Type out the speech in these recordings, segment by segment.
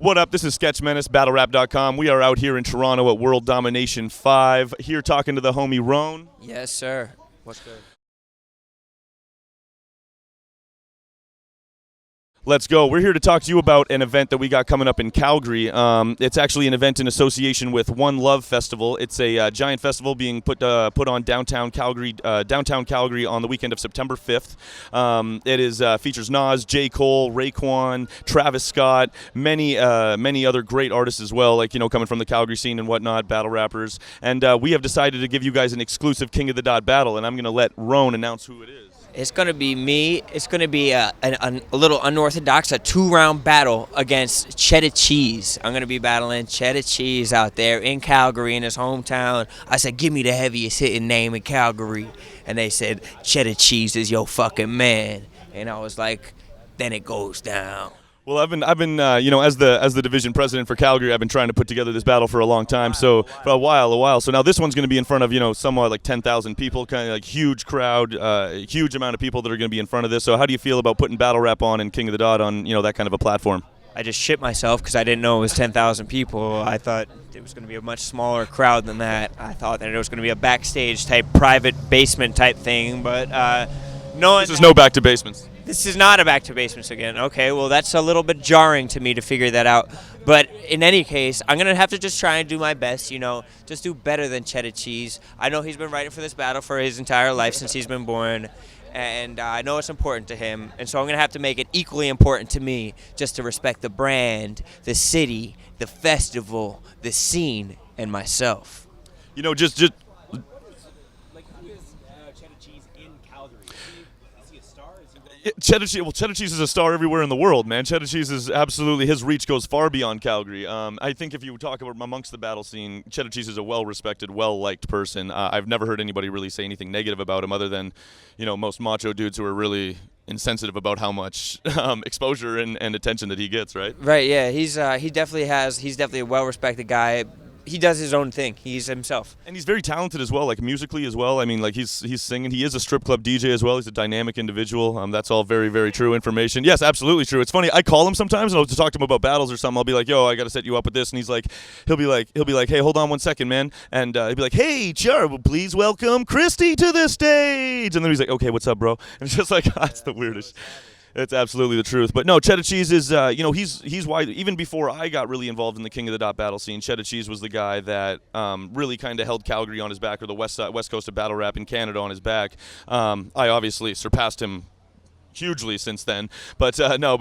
What up? This is Sketch Menace, BattleRap.com. We are out here in Toronto at World Domination 5. Here talking to the homie Rone. Yes, sir. What's good? Let's go. We're here to talk to you about an event that we got coming up in Calgary. It's actually an event in association with One Love Festival. It's a giant festival being put on downtown Calgary on the weekend of September 5th. It features Nas, J. Cole, Raekwon, Travis Scott, many other great artists as well, like, coming from the Calgary scene and whatnot, battle rappers. And we have decided to give you guys an exclusive King of the Dot battle, and I'm going to let Rone announce who it is. It's going to be me. It's going to be a little unorthodox, a 2-round battle against Chedda Cheese. I'm going to be battling Chedda Cheese out there in Calgary, in his hometown. I said, give me the heaviest hitting name in Calgary. And they said, Chedda Cheese is your fucking man. And I was like, then it goes down. Well, I've been, as the division president for Calgary, I've been trying to put together this battle for a long time. So for a while. So now this one's going to be in front of, somewhat like 10,000 people, kind of like huge crowd, huge amount of people that are going to be in front of this. So how do you feel about putting battle rap on and King of the Dot on, that kind of a platform? I just shit myself because I didn't know it was 10,000 people. I thought it was going to be a much smaller crowd than that. I thought that it was going to be a backstage type, private basement type thing, but no. This is no back to basements. This is not a back to basements again. Okay, well, that's a little bit jarring to me to figure that out. But in any case, I'm going to have to just try and do my best, just do better than Chedda Cheese. I know he's been writing for this battle for his entire life since he's been born, and I know it's important to him. And so I'm going to have to make it equally important to me just to respect the brand, the city, the festival, the scene, and myself. Just Chedda Cheese is a star everywhere in the world, man. Chedda Cheese is absolutely, his reach goes far beyond Calgary. I think if you talk about amongst the battle scene, Chedda Cheese is a well-respected, well-liked person. I've never heard anybody really say anything negative about him other than, most macho dudes who are really insensitive about how much exposure and attention that he gets, right? Right, yeah. He's definitely a well-respected guy. He does his own thing. He's himself. And he's very talented as well, like musically as well. I mean, like he's singing. He is a strip club DJ as well. He's a dynamic individual. That's all very, very true information. Yes, absolutely true. It's funny. I call him sometimes and I'll talk to him about battles or something. I'll be like, yo, I got to set you up with this. And he'll be like, hey, hold on one second, man. And he'll be like, hey, Char, please welcome Christy to the stage. And then he's like, okay, what's up, bro? And it's just like, that's the weirdest. It's absolutely the truth. But no, Chedda Cheese is, he's why, even before I got really involved in the King of the Dot battle scene, Chedda Cheese was the guy that really kind of held Calgary on his back, or the west coast of battle rap in Canada on his back. I obviously surpassed him hugely since then, but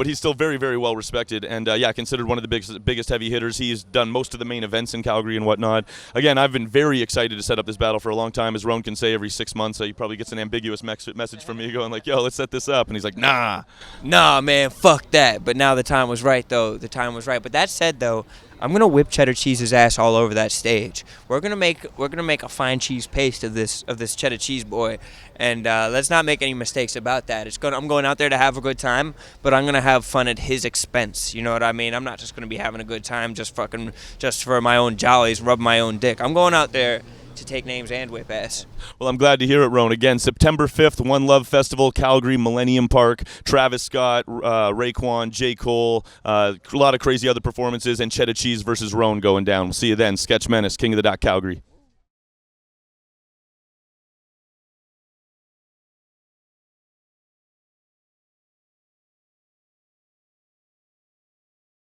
he's still very, very well respected, and considered one of the biggest heavy hitters. He's done most of the main events in Calgary and whatnot. Again, I've been very excited to set up this battle for a long time. As Rone can say, every 6 months he probably gets an ambiguous message from me going like, yo, let's set this up, and he's like, nah man, fuck that. But now the time was right, though. But that said, though, I'm gonna whip Chedda Cheese's ass all over that stage. We're gonna make a fine cheese paste of this Chedda Cheese boy, and let's not make any mistakes about that. I'm going out there to have a good time, but I'm gonna have fun at his expense. You know what I mean? I'm not just gonna be having a good time just for my own jollies, rub my own dick. I'm going out there to take names and whip ass. Well, I'm glad to hear it, Rone. Again, September 5th, One Love Festival, Calgary, Millennium Park, Travis Scott, Raekwon, J. Cole, a lot of crazy other performances, and Chedda Cheese versus Rone going down. We'll see you then. Sketch Menace, King of the Dot, Calgary.